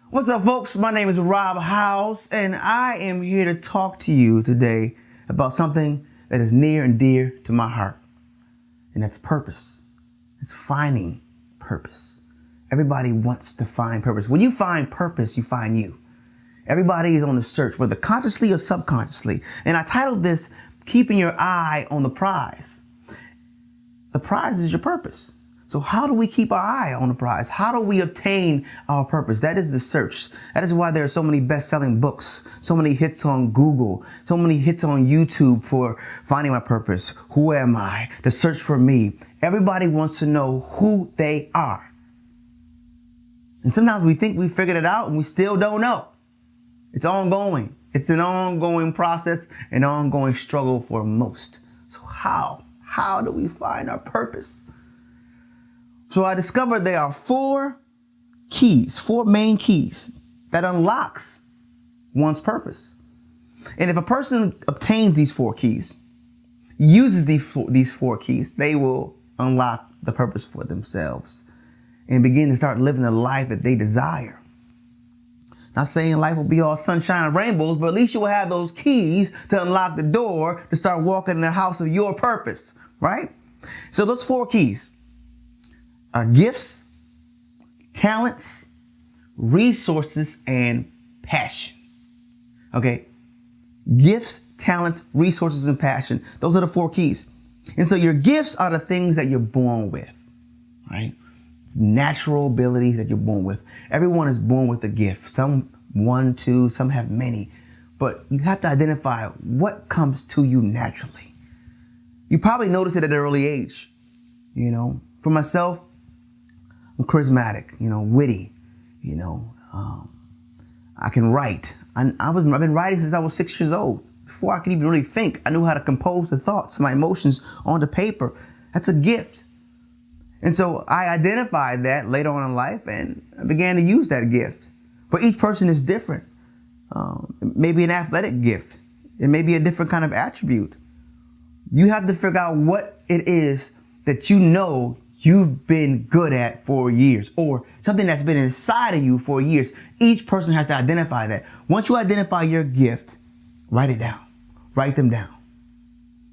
What's up, folks? My name is Rob House, and I am here to talk to you today about something that is near and dear to my heart, and that's purpose. It's finding purpose. Everybody wants to find purpose. When you find purpose, you find you. Everybody is on the search, whether consciously or subconsciously. And I titled this, Keeping Your Eye on the Prize. The prize is your purpose. So how do we keep our eye on the prize? How do we obtain our purpose? That is the search. That is why there are so many best-selling books, so many hits on Google, so many hits on YouTube for finding my purpose. Who am I? The search for me. Everybody wants to know who they are. And sometimes we think we figured it out and we still don't know. It's ongoing. It's an ongoing process, an ongoing struggle for most. So how? How do we find our purpose? So I discovered there are four main keys that unlocks one's purpose. And if a person obtains these four keys, uses these four keys, they will unlock the purpose for themselves and begin to start living the life that they desire. Not saying life will be all sunshine and rainbows, but at least you will have those keys to unlock the door to start walking in the house of your purpose, right? So those four keys are gifts, talents, resources, and passion. Okay? Gifts, talents, resources, and passion. Those are the four keys. And so your gifts are the things that you're born with, right? Natural abilities that you're born with. Everyone is born with a gift. Some one, two, some have many. But you have to identify what comes to you naturally. You probably notice it at an early age. You know, for myself, I'm charismatic, witty, I can write. I've been writing since I was 6 years old. Before I could even really think, I knew how to compose the thoughts, my emotions onto paper. That's a gift. And so I identified that later on in life and I began to use that gift. But each person is different. It may be an athletic gift. It may be a different kind of attribute. You have to figure out what it is that you've been good at for years, or something that's been inside of you for years. Each person has to identify that. Once you identify your gift, write it down. Write them down.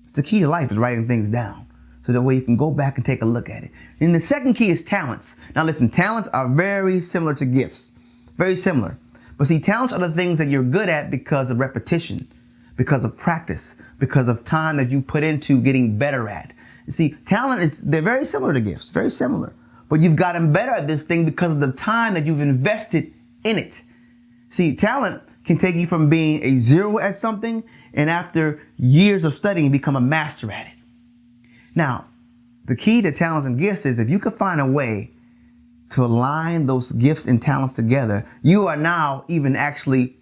It's the key to life, is writing things down. So that way you can go back and take a look at it. And the second key is talents. Now listen, talents are very similar to gifts. Very similar. But see, talents are the things that you're good at because of repetition, because of practice, because of time that you put into getting better at. You see, they're very similar to gifts, very similar. But you've gotten better at this thing because of the time that you've invested in it. See, talent can take you from being a zero at something and after years of studying, become a master at it. Now, the key to talents and gifts is if you could find a way to align those gifts and talents together, you are now even actually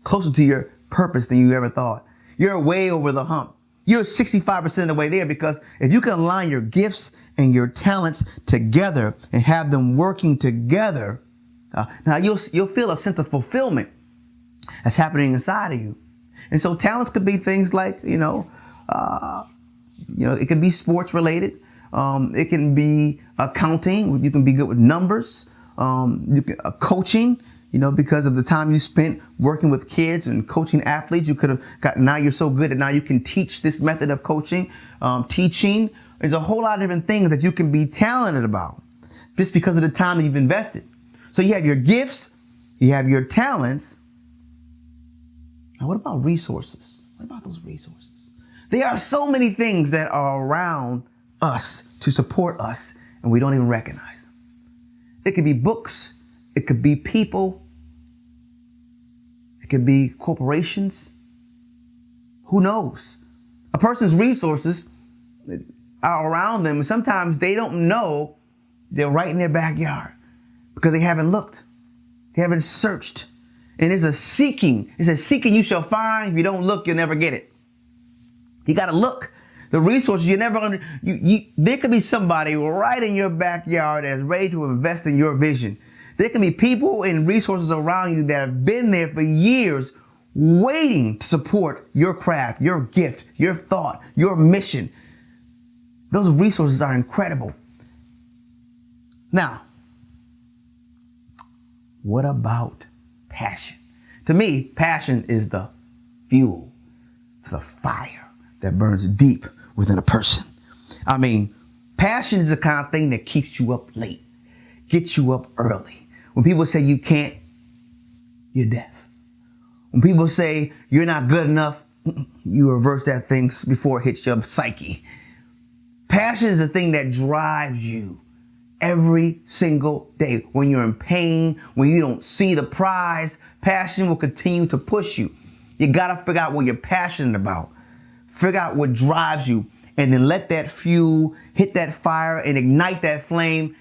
closer to your purpose than you ever thought. You're way over the hump. You're 65% of the way there, because if you can align your gifts and your talents together and have them working together, now you'll feel a sense of fulfillment that's happening inside of you. And so talents could be things like, it could be sports related. It can be accounting. You can be good with numbers. Coaching. Because of the time you spent working with kids and coaching athletes, you could have now you're so good that now you can teach this method of coaching, teaching. There's a whole lot of different things that you can be talented about just because of the time that you've invested. So you have your gifts, you have your talents. Now, what about resources? What about those resources? There are so many things that are around us to support us, and we don't even recognize them. It could be books. It could be people. It could be corporations. Who knows? A person's resources are around them, and sometimes they don't know they're right in their backyard because they haven't looked. They haven't searched. And there's a seeking. It says, seeking you shall find. If you don't look, you'll never get it. You got to look. The resources there could be somebody right in your backyard that's ready to invest in your vision. There can be people and resources around you that have been there for years waiting to support your craft, your gift, your thought, your mission. Those resources are incredible. Now, what about passion? To me, passion is the fuel to the fire that burns deep within a person. I mean, passion is the kind of thing that keeps you up late, gets you up early. When people say you can't, you're deaf. When people say you're not good enough, you reverse that thing before it hits your psyche. Passion is the thing that drives you every single day. When you're in pain, when you don't see the prize, passion will continue to push you. You got to figure out what you're passionate about. Figure out what drives you, and then let that fuel hit that fire and ignite that flame.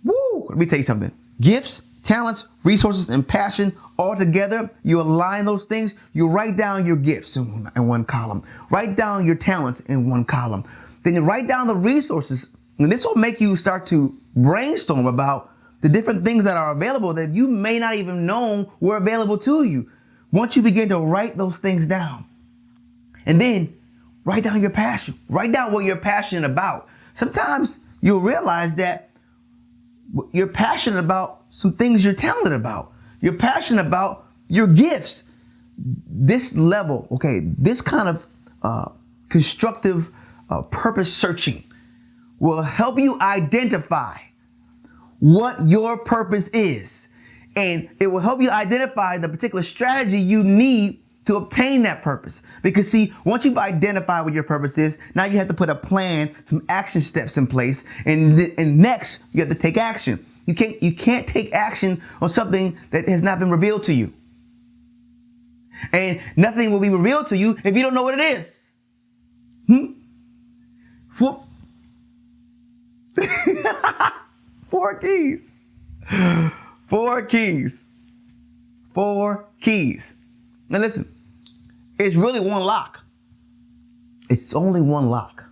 Woo! Let me tell you something. Gifts, talents, resources, and passion all together, you align those things. You write down your gifts in one column. Write down your talents in one column. Then you write down the resources, and this will make you start to brainstorm about the different things that are available that you may not even know were available to you. Once you begin to write those things down, and then write down your passion. Write down what you're passionate about. Sometimes you'll realize that you're passionate about some things you're talented about. You're passionate about your gifts. This level, okay, this kind of constructive purpose searching will help you identify what your purpose is. And it will help you identify the particular strategy you need to obtain that purpose. Because see, once you've identified what your purpose is, now you have to put a plan, some action steps in place, and next you have to take action. You can't take action on something that has not been revealed to you. And nothing will be revealed to you if you don't know what it is. Four keys. Four keys. Four keys. Now listen, it's really one lock. It's only one lock.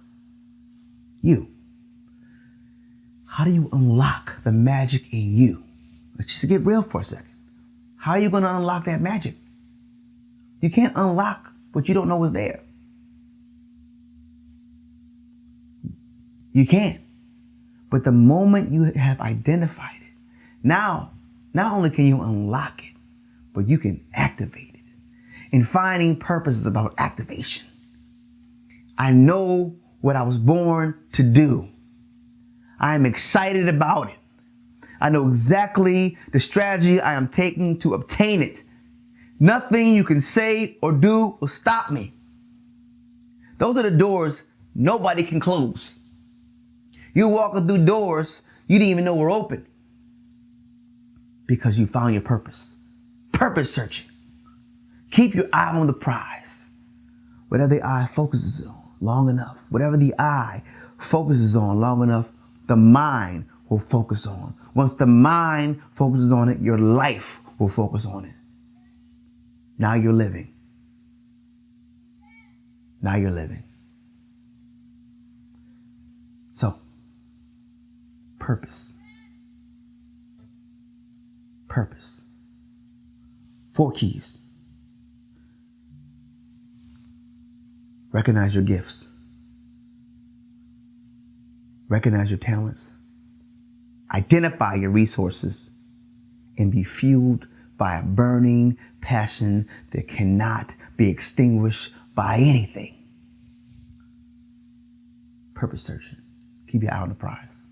You. How do you unlock the magic in you? Let's just get real for a second. How are you going to unlock that magic? You can't unlock what you don't know is there. You can't. But the moment you have identified it, now, not only can you unlock it, but you can activate it. And finding purpose is about activation. I know what I was born to do. I am excited about it. I know exactly the strategy I am taking to obtain it. Nothing you can say or do will stop me. Those are the doors nobody can close. You're walking through doors you didn't even know were open because you found your purpose. Purpose searching. Keep your eye on the prize. Whatever the eye focuses on long enough, whatever the eye focuses on long enough, the mind will focus on. Once the mind focuses on it, your life will focus on it. Now you're living. Now you're living. So, purpose. Purpose. Four keys. Recognize your gifts. Recognize your talents. Identify your resources and be fueled by a burning passion that cannot be extinguished by anything. Purpose searching. Keep your eye on the prize.